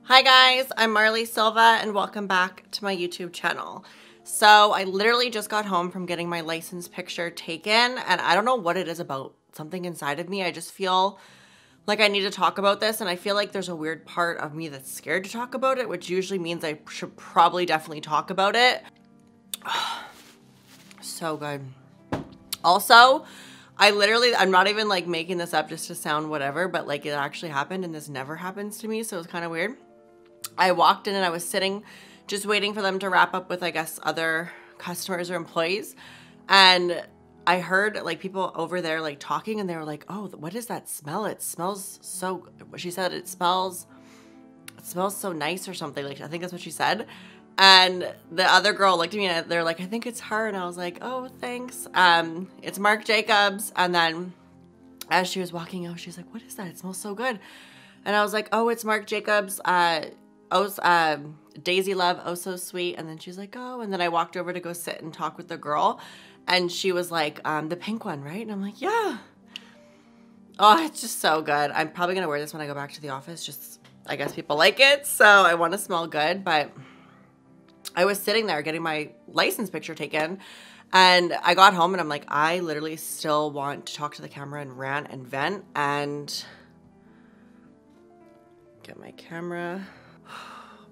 Hi guys, I'm 𝘠𝘕𝘳𝘴 and welcome back to my YouTube channel. So I literally just got home from getting my license picture taken and I don't know what it is about something inside of me. I just feel like I need to talk about this and I feel like there's a weird part of me that's scared to talk about it, which usually means I should probably definitely talk about it. So good. Also, I'm not even like making this up just to sound whatever, but like it actually happened and this never happens to me. So it's kind of weird. I walked in and I was sitting just waiting for them to wrap up with, I guess, other customers or employees. And I heard like people over there like talking and they were like, oh, what is that smell? It smells so, she said it smells so nice or something. Like, I think that's what she said. And the other girl looked at me and they're like, I think it's her. And I was like, oh, thanks. It's Marc Jacobs. And then as she was walking out, she's like, what is that? It smells so good. And I was like, oh, it's Marc Jacobs. Daisy Love, Oh So Sweet. And then she's like, oh, and then I walked over to go sit and talk with the girl and she was like, the pink one, right? And I'm like, yeah. Oh, it's just so good. I'm probably gonna wear this when I go back to the office. Just, I guess people like it. So I want to smell good, but I was sitting there getting my license picture taken and I got home and I'm like, I literally still want to talk to the camera and rant and vent and get my camera.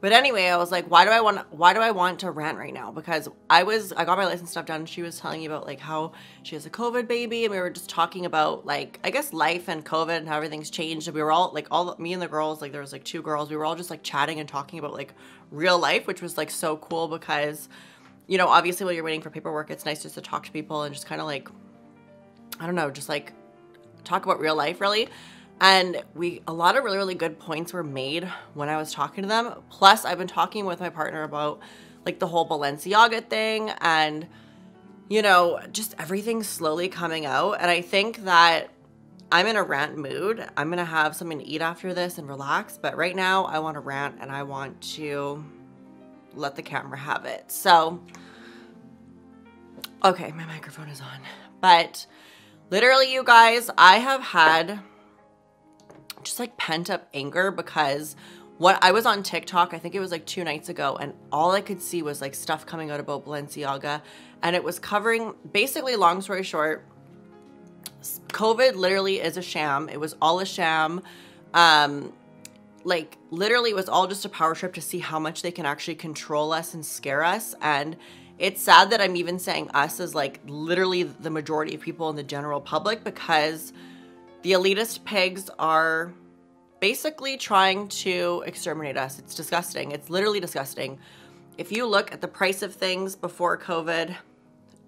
But anyway, I was like, why do I want to rant right now? Because I got my license stuff done. She was telling me about like how she has a COVID baby and we were just talking about like, I guess life and COVID and how everything's changed. And we were all like, me and the girls, like there was like two girls, we were all just like chatting and talking about like real life, which was like so cool because, you know, obviously while you're waiting for paperwork, it's nice just to talk to people and just kind of like, I don't know, just like talk about real life really. And a lot of really, really good points were made when I was talking to them. Plus, I've been talking with my partner about like the whole 𝘠𝘕𝘳𝘴 thing and, you know, just everything slowly coming out. And I think that I'm in a rant mood. I'm going to have something to eat after this and relax. But right now, I want to rant and I want to let the camera have it. So, okay, my microphone is on. But literally, you guys, I have had just like pent up anger because I was on TikTok, I think it was like 2 nights ago, and all I could see was like stuff coming out about 𝘠𝘕𝘳𝘴, and it was covering, basically, long story short, COVID literally is a sham. It was all a sham. Like literally it was all just a power trip to see how much they can actually control us and scare us. And it's sad that I'm even saying us as like literally the majority of people in the general public, because the elitist pigs are basically trying to exterminate us. It's disgusting. It's literally disgusting. If you look at the price of things before COVID,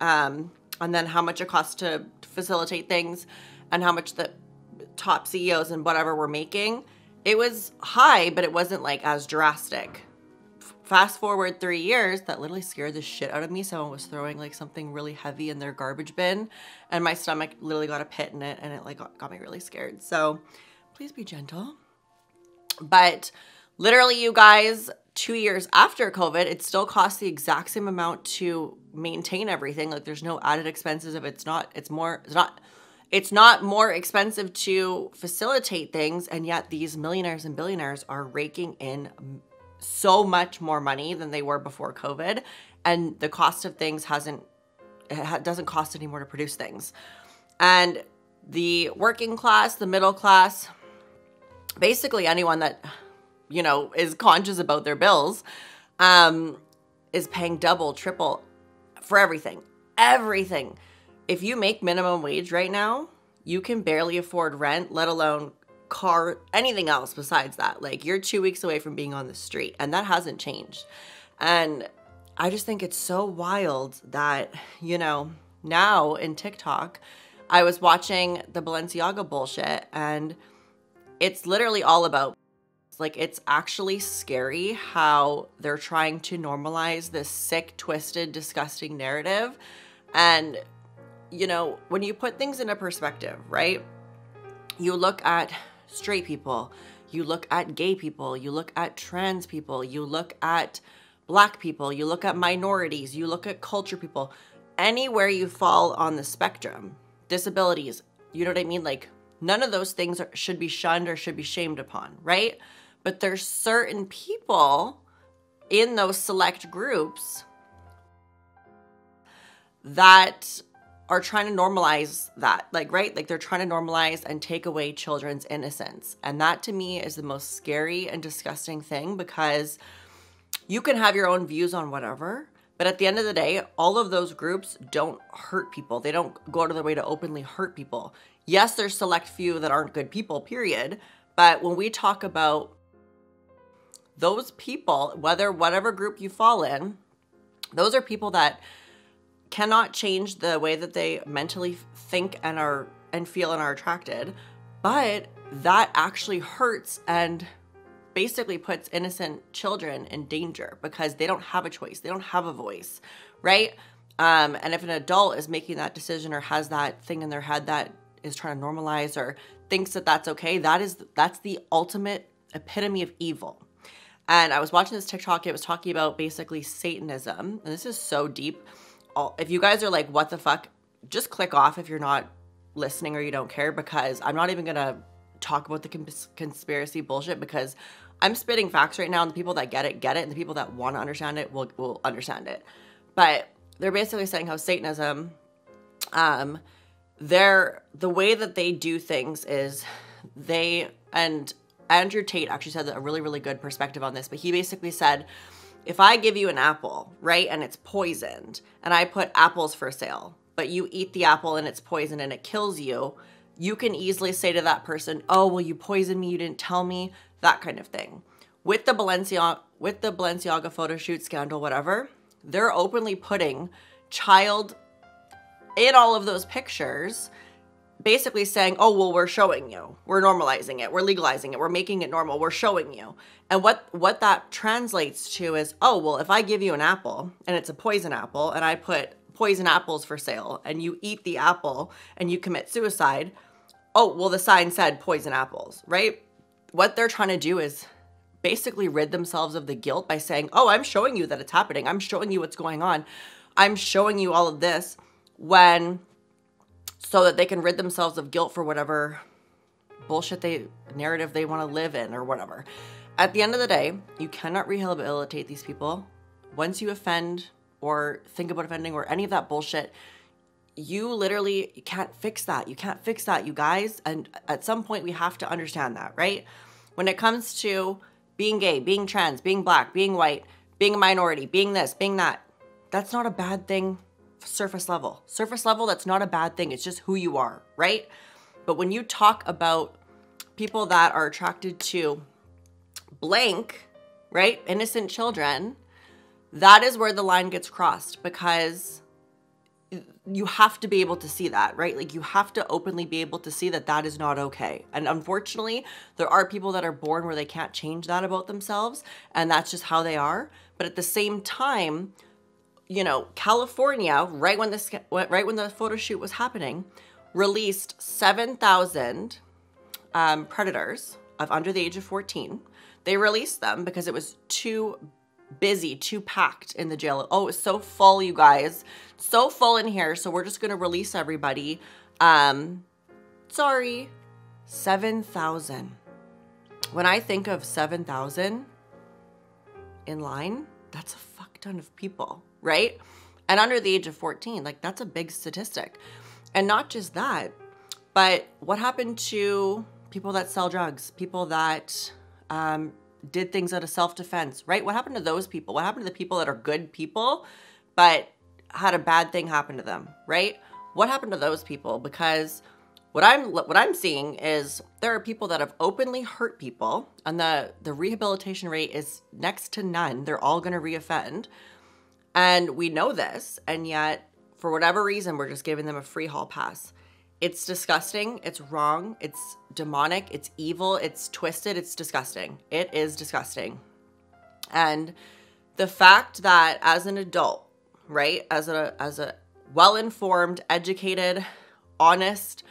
and then how much it costs to facilitate things and how much the top CEOs and whatever were making, it was high, but it wasn't like as drastic. Fast forward 3 years, that literally scared the shit out of me. Someone was throwing like something really heavy in their garbage bin and my stomach literally got a pit in it and it like got me really scared. So please be gentle. But literally, you guys, 2 years after COVID, it still costs the exact same amount to maintain everything. Like there's no added expenses. If it's not more expensive to facilitate things. And yet these millionaires and billionaires are raking in so much more money than they were before COVID, and the cost of things doesn't cost anymore to produce things. And the working class, the middle class, basically anyone that, you know, is conscious about their bills, is paying double, triple for everything. Everything. If you make minimum wage right now, you can barely afford rent, let alone car, anything else besides that. Like you're 2 weeks away from being on the street and that hasn't changed. And I just think it's so wild that, you know, now in TikTok, I was watching the 𝘠𝘕𝘳𝘴 bullshit and it's literally all about, like, it's actually scary how they're trying to normalize this sick, twisted, disgusting narrative. And, you know, when you put things into perspective, right? You look at straight people, you look at gay people, you look at trans people, you look at Black people, you look at minorities, you look at culture people, anywhere you fall on the spectrum, disabilities, you know what I mean? Like none of those things should be shunned or should be shamed upon, right? But there's certain people in those select groups that are trying to normalize that, like, right? Like they're trying to normalize and take away children's innocence. And that to me is the most scary and disgusting thing, because you can have your own views on whatever, but at the end of the day, all of those groups don't hurt people. They don't go out of their way to openly hurt people. Yes, there's select few that aren't good people, period. But when we talk about those people, whatever group you fall in, those are people that cannot change the way that they mentally think and feel and are attracted, but that actually hurts and basically puts innocent children in danger because they don't have a choice. They don't have a voice, right? And if an adult is making that decision or has that thing in their head that is trying to normalize or thinks that that's okay, that's the ultimate epitome of evil. And I was watching this TikTok. It was talking about basically Satanism. And this is so deep. If you guys are like, what the fuck, just click off if you're not listening or you don't care, because I'm not even going to talk about the conspiracy bullshit, because I'm spitting facts right now, and the people that get it, and the people that want to understand it will understand it. But they're basically saying how Satanism, the way that they do things is and Andrew Tate actually said a really, really good perspective on this, but he basically said, if I give you an apple, right, and it's poisoned, and I put apples for sale, but you eat the apple and it's poisoned and it kills you, you can easily say to that person, oh, well, you poisoned me, you didn't tell me, that kind of thing. With the Balenciaga photo shoot scandal, whatever, they're openly putting child in all of those pictures, basically saying, oh, well, we're showing you, we're normalizing it, we're legalizing it, we're making it normal, we're showing you. And what that translates to is, oh, well, if I give you an apple and it's a poison apple and I put poison apples for sale and you eat the apple and you commit suicide, oh, well, the sign said poison apples, right? What they're trying to do is basically rid themselves of the guilt by saying, oh, I'm showing you that it's happening. I'm showing you what's going on. I'm showing you all of this so that they can rid themselves of guilt for whatever bullshit narrative they want to live in or whatever. At the end of the day, you cannot rehabilitate these people. Once you offend or think about offending or any of that bullshit, you can't fix that. You can't fix that, you guys. And at some point, we have to understand that, right? When it comes to being gay, being trans, being black, being white, being a minority, being this, being that, that's not a bad thing. Surface level, that's not a bad thing. It's just who you are, right? But when you talk about people that are attracted to blank, right, innocent children, that is where the line gets crossed, because you have to be able to see that, right? Like, you have to openly be able to see that that is not okay. And unfortunately, there are people that are born where they can't change that about themselves, and that's just how they are. But at the same time, you know, California, right when the photo shoot was happening, released 7,000 predators of under the age of 14. They released them because it was too busy, too packed in the jail. Oh, it's so full, you guys. So full in here, so we're just going to release everybody. Sorry, 7,000. When I think of 7,000 in line, that's a fuck ton of people, right? And under the age of 14, like, that's a big statistic. And not just that, but what happened to people that sell drugs, people that did things out of self-defense, right? What happened to those people? What happened to the people that are good people, but had a bad thing happen to them, right? What happened to those people? Because what I'm seeing is there are people that have openly hurt people, and the rehabilitation rate is next to none. They're all going to reoffend. And we know this, and yet, for whatever reason, we're just giving them a free hall pass. It's disgusting. It's wrong. It's demonic. It's evil. It's twisted. It's disgusting. It is disgusting. And the fact that as an adult, right, as a well-informed, educated, honest,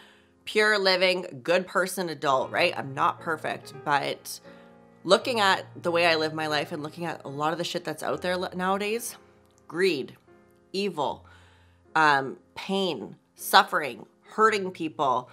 pure living, good person adult, right? I'm not perfect, but looking at the way I live my life and looking at a lot of the shit that's out there nowadays, greed, evil, pain, suffering, hurting people,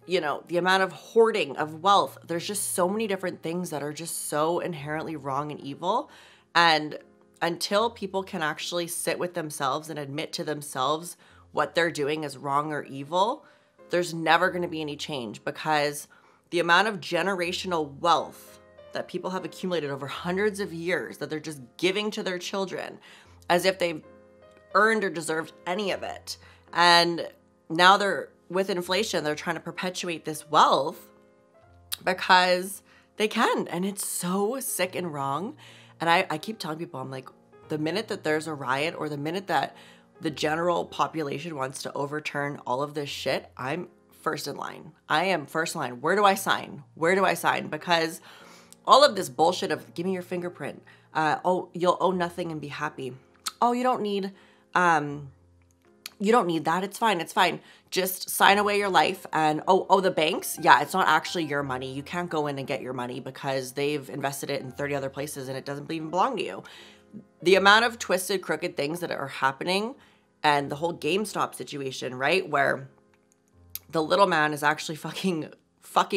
you know, the amount of hoarding of wealth. There's just so many different things that are just so inherently wrong and evil. And until people can actually sit with themselves and admit to themselves what they're doing is wrong or evil, there's never going to be any change, because the amount of generational wealth that people have accumulated over hundreds of years that they're just giving to their children as if they've earned or deserved any of it. And now with inflation, they're trying to perpetuate this wealth because they can. And it's so sick and wrong. And I keep telling people, I'm like, the minute that there's a riot or the minute that the general population wants to overturn all of this shit, I'm first in line. I am first in line. Where do I sign? Where do I sign? Because all of this bullshit of give me your fingerprint. Oh, you'll owe nothing and be happy. Oh, you don't need that. It's fine. It's fine. Just sign away your life. And the banks. Yeah, it's not actually your money. You can't go in and get your money because they've invested it in 30 other places and it doesn't even belong to you. The amount of twisted, crooked things that are happening, and the whole GameStop situation, right? Where the little man is actually fucking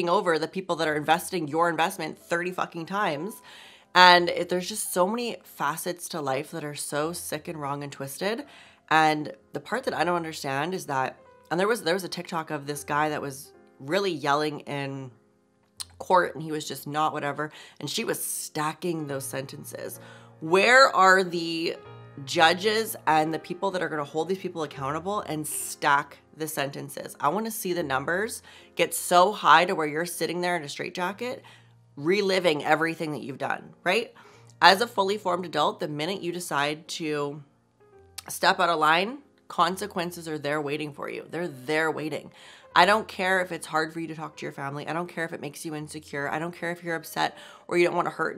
over the people that are investing your investment 30 fucking times. And there's just so many facets to life that are so sick and wrong and twisted. And the part that I don't understand is that, and there was a TikTok of this guy that was really yelling in court, and he was just not whatever, and she was stacking those sentences. Where are the judges and the people that are going to hold these people accountable and stack the sentences? I want to see the numbers get so high to where you're sitting there in a straitjacket reliving everything that you've done, right? As a fully formed adult, the minute you decide to step out of line, consequences are there waiting for you. They're there waiting. I don't care if it's hard for you to talk to your family. I don't care if it makes you insecure. I don't care if you're upset or you don't want to hurt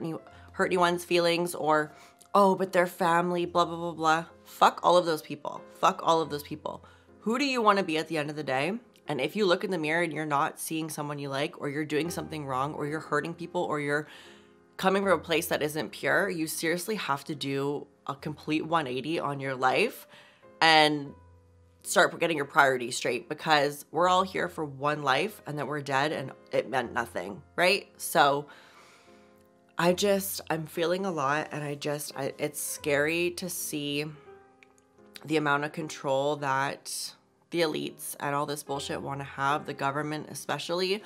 anyone's feelings, or, oh, but their family, blah, blah, blah, blah. Fuck all of those people. Fuck all of those people. Who do you want to be at the end of the day? And if you look in the mirror and you're not seeing someone you like, or you're doing something wrong, or you're hurting people, or you're coming from a place that isn't pure, you seriously have to do a complete 180 on your life and start getting your priorities straight, because we're all here for one life and then we're dead and it meant nothing, right? So I'm feeling a lot, and it's scary to see the amount of control that the elites and all this bullshit want to have, the government especially,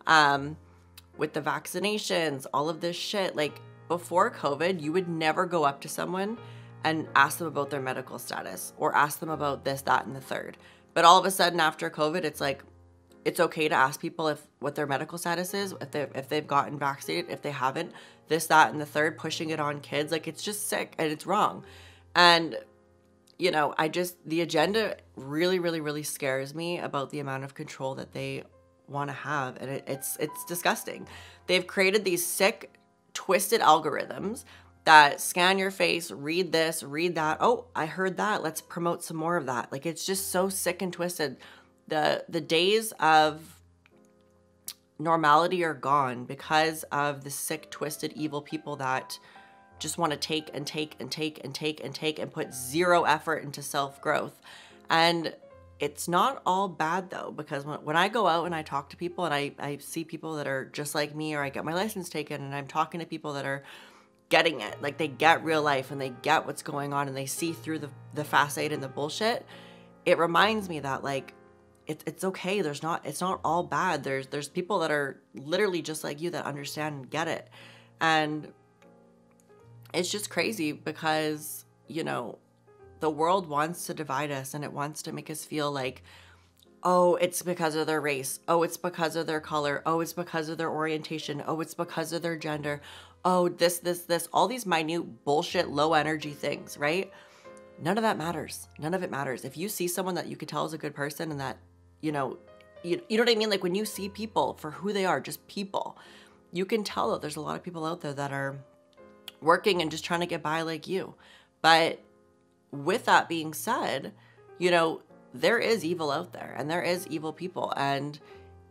with the vaccinations, all of this shit. Like, before COVID, you would never go up to someone and ask them about their medical status or ask them about this, that, and the third. But all of a sudden after COVID, it's like, it's okay to ask people what their medical status is, if they've gotten vaccinated, if they haven't, this, that, and the third, pushing it on kids. Like, it's just sick and it's wrong. And, you know, the agenda really, really, really scares me about the amount of control that they want to have. And it's disgusting. They've created these sick, twisted algorithms that scan your face, read this, read that. Oh, I heard that. Let's promote some more of that. Like, it's just so sick and twisted. The days of normality are gone because of the sick, twisted, evil people that just want to take and take and take and take and take and put zero effort into self-growth. And it's not all bad though, because when I go out and I talk to people and I see people that are just like me, or I get my license taken and I'm talking to people that are getting it, like they get real life and they get what's going on and they see through the facade and the bullshit, it reminds me that, like, it's okay. It's not all bad. There's people that are literally just like you that understand and get it. And it's just crazy because, you know, the world wants to divide us and it wants to make us feel like, oh, it's because of their race. Oh, it's because of their color. Oh, it's because of their orientation. Oh, it's because of their gender. Oh, this, all these minute bullshit, low energy things, right? None of that matters. None of it matters. If you see someone that you could tell is a good person and that, you know what I mean? Like, when you see people for who they are, just people, you can tell that there's a lot of people out there that are working and just trying to get by like you. But with that being said, you know, there is evil out there and there is evil people, and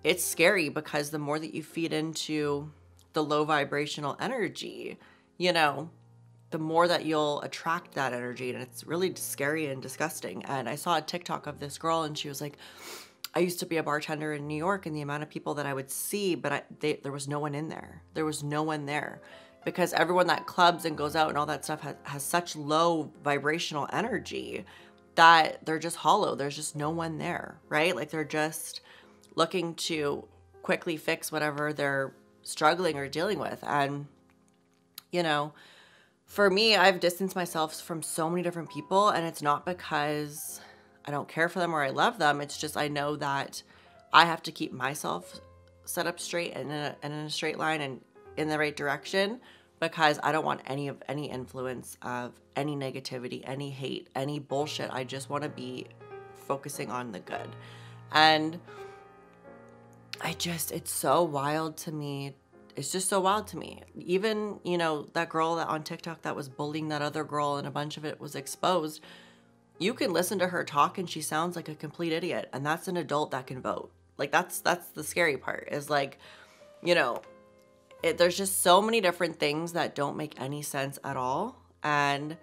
it's scary because the more that you feed into the low vibrational energy, you know, the more that you'll attract that energy. And it's really scary and disgusting. And I saw a TikTok of this girl and she was like, I used to be a bartender in New York, and the amount of people that I would see, but there was no one in there. There was no one there because everyone that clubs and goes out and all that stuff has such low vibrational energy that they're just hollow. There's just no one there, right? Like they're just looking to quickly fix whatever they're struggling or dealing with. And, you know, for me, I've distanced myself from so many different people, and it's not because I don't care for them or I love them. It's just I know that I have to keep myself set up straight and in a straight line and in the right direction, because I don't want any influence of any negativity, any hate, any bullshit. I just want to be focusing on the good. And it's so wild to me. It's just so wild to me. Even, you know, that girl that on TikTok that was bullying that other girl and a bunch of it was exposed. You can listen to her talk and she sounds like a complete idiot. And that's an adult that can vote. Like that's the scary part is like, you know, there's just so many different things that don't make any sense at all. And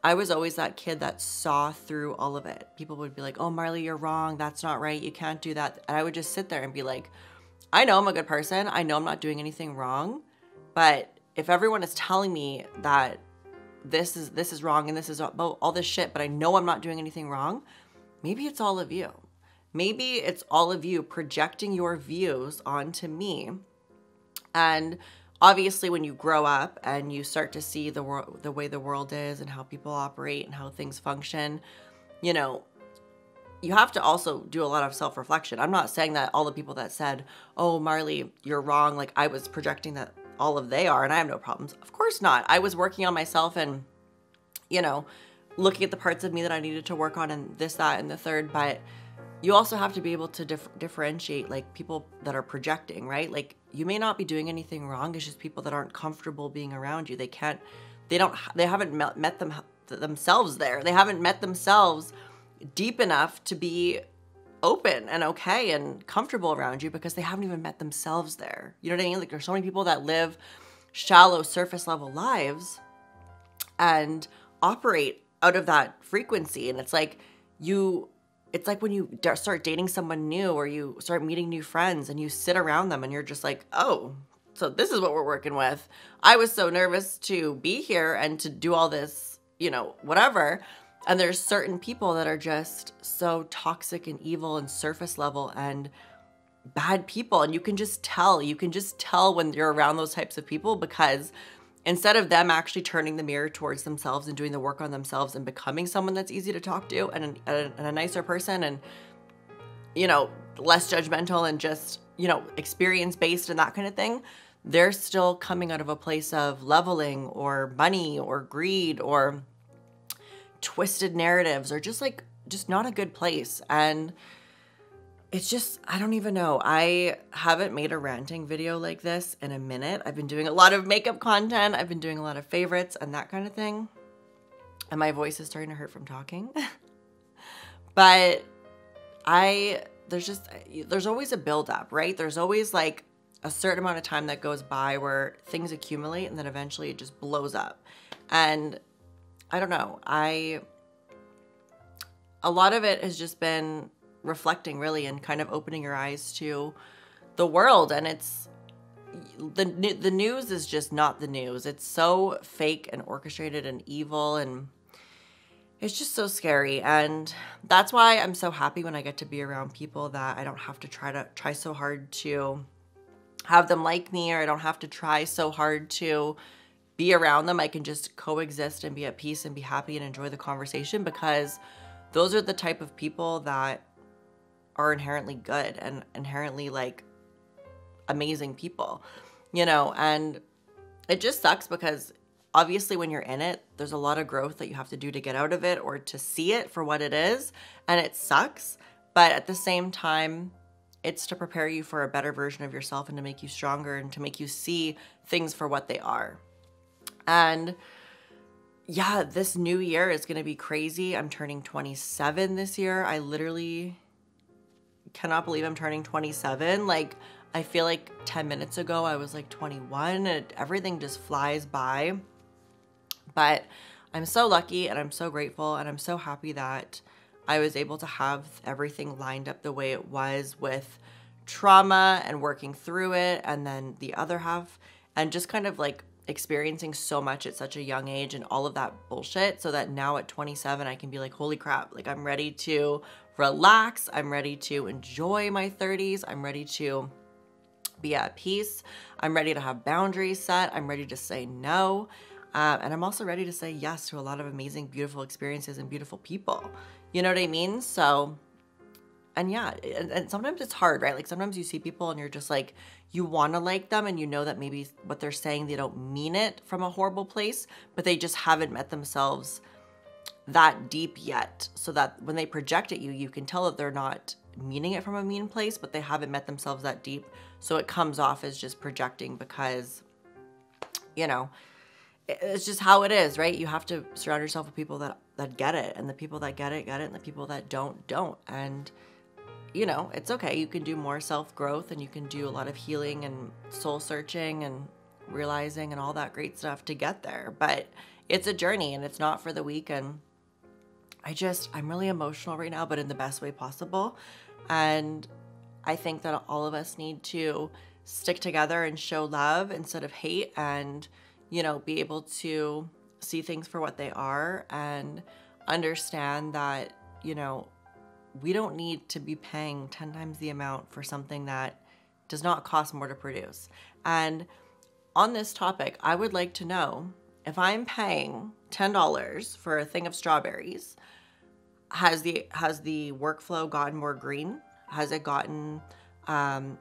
I was always that kid that saw through all of it. People would be like, oh, Marley, you're wrong. That's not right. You can't do that. And I would just sit there and be like, I know I'm a good person. I know I'm not doing anything wrong. But if everyone is telling me that this is wrong and this is all this shit, but I know I'm not doing anything wrong, maybe it's all of you. Maybe it's all of you projecting your views onto me. And obviously when you grow up and you start to see the way the world is and how people operate and how things function, you know, you have to also do a lot of self-reflection. I'm not saying that all the people that said, oh, Marley, you're wrong, like I was projecting that all of they are and I have no problems. Of course not. I was working on myself and, you know, looking at the parts of me that I needed to work on and this, that, and the third. But you also have to be able to differentiate like people that are projecting, right? Like you may not be doing anything wrong. It's just people that aren't comfortable being around you. They haven't met themselves there. They haven't met themselves deep enough to be open and okay and comfortable around you because they haven't even met themselves there. You know what I mean? Like there's so many people that live shallow surface level lives and operate out of that frequency. And it's like when you start dating someone new or you start meeting new friends and you sit around them and you're just like, oh, so this is what we're working with. I was so nervous to be here and to do all this, you know, whatever. And there's certain people that are just so toxic and evil and surface level and bad people. And you can just tell when you're around those types of people, because instead of them actually turning the mirror towards themselves and doing the work on themselves and becoming someone that's easy to talk to and a nicer person and, you know, less judgmental and just, you know, experience-based and that kind of thing, they're still coming out of a place of leveling or money or greed or twisted narratives or just not a good place. And it's just, I don't even know. I haven't made a ranting video like this in a minute. I've been doing a lot of makeup content. I've been doing a lot of favorites and that kind of thing. And my voice is starting to hurt from talking. But there's always a buildup, right? There's always like a certain amount of time that goes by where things accumulate and then eventually it just blows up. And I don't know. A lot of it has just been reflecting really and kind of opening your eyes to the world. And it's the news is just not the news. It's so fake and orchestrated and evil, and it's just so scary. And that's why I'm so happy when I get to be around people that I don't have to try so hard to have them like me, or I don't have to try so hard to be around them. I can just coexist and be at peace and be happy and enjoy the conversation, because those are the type of people that are inherently good and inherently like amazing people, you know. And it just sucks because obviously when you're in it, there's a lot of growth that you have to do to get out of it or to see it for what it is. And it sucks. But at the same time, it's to prepare you for a better version of yourself and to make you stronger and to make you see things for what they are. And yeah, this new year is going to be crazy. I'm turning 27 this year. I literally cannot believe I'm turning 27. Like, I feel like 10 minutes ago I was like 21 and everything just flies by. But I'm so lucky and I'm so grateful and I'm so happy that I was able to have everything lined up the way it was with trauma and working through it, and then the other half, and just kind of like experiencing so much at such a young age and all of that bullshit, so that now at 27 I can be like, holy crap, like I'm ready to relax, I'm ready to enjoy my 30s, I'm ready to be at peace, I'm ready to have boundaries set, I'm ready to say no, and I'm also ready to say yes to a lot of amazing, beautiful experiences and beautiful people. You know what I mean? So, and yeah, and sometimes it's hard, right? Like sometimes you see people and you're just like, you want to like them, and you know that maybe what they're saying, they don't mean it from a horrible place, but they just haven't met themselves that deep yet. So that when they project at you, you can tell that they're not meaning it from a mean place, but they haven't met themselves that deep. So it comes off as just projecting because, you know, it's just how it is, right? You have to surround yourself with people that get it, and the people that get it, and the people that don't. And, you know, it's okay. You can do more self-growth, and you can do a lot of healing and soul searching and realizing and all that great stuff to get there. But it's a journey, and it's not for the weak. And I'm really emotional right now, but in the best way possible. And I think that all of us need to stick together and show love instead of hate, and, you know, be able to see things for what they are and understand that, you know, we don't need to be paying 10 times the amount for something that does not cost more to produce. And on this topic, I would like to know, if I'm paying $10 for a thing of strawberries, has the workflow gotten more green? Has it gotten,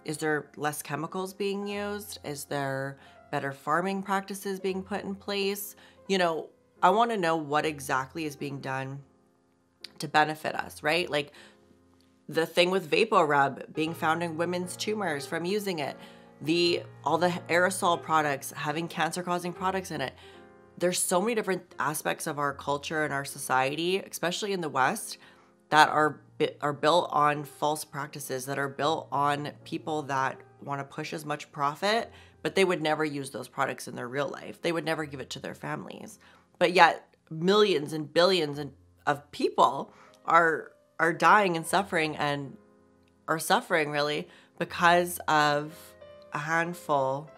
is there less chemicals being used? Is there better farming practices being put in place? You know, I want to know what exactly is being done to benefit us, right? Like the thing with VapoRub being found in women's tumors from using it, all the aerosol products having cancer-causing products in it. There's so many different aspects of our culture and our society, especially in the West, that are built on false practices, that are built on people that want to push as much profit, but they would never use those products in their real life. They would never give it to their families. But yet millions and billions of people are dying and suffering, and are suffering really because of a handful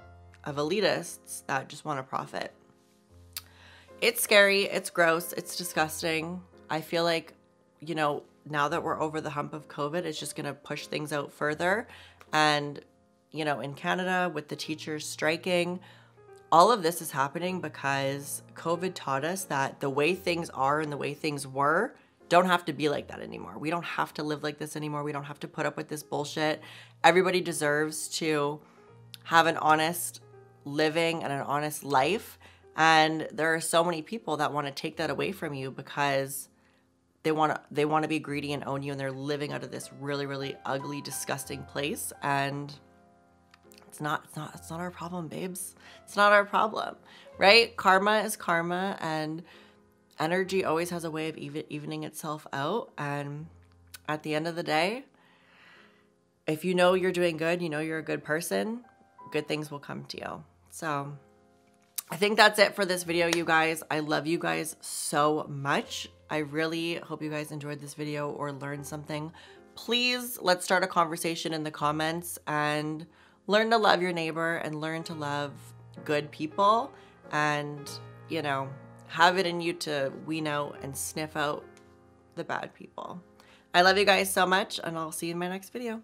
of elitists that just want to profit. It's scary, it's gross, it's disgusting. I feel like, you know, now that we're over the hump of COVID, it's just gonna push things out further. And, you know, in Canada with the teachers striking, all of this is happening because COVID taught us that the way things are and the way things were don't have to be like that anymore. We don't have to live like this anymore. We don't have to put up with this bullshit. Everybody deserves to have an honest living and an honest life. And there are so many people that want to take that away from you because they want to be greedy and own you, and they're living out of this really, really ugly, disgusting place. And it's not our problem, babes. It's not our problem, right? Karma is karma, and energy always has a way of evening itself out. And at the end of the day, if you know you're doing good, you know you're a good person, good things will come to you. So I think that's it for this video, you guys. I love you guys so much. I really hope you guys enjoyed this video or learned something. Please, let's start a conversation in the comments and learn to love your neighbor and learn to love good people, and, you know, have it in you to wean out and sniff out the bad people. I love you guys so much, and I'll see you in my next video.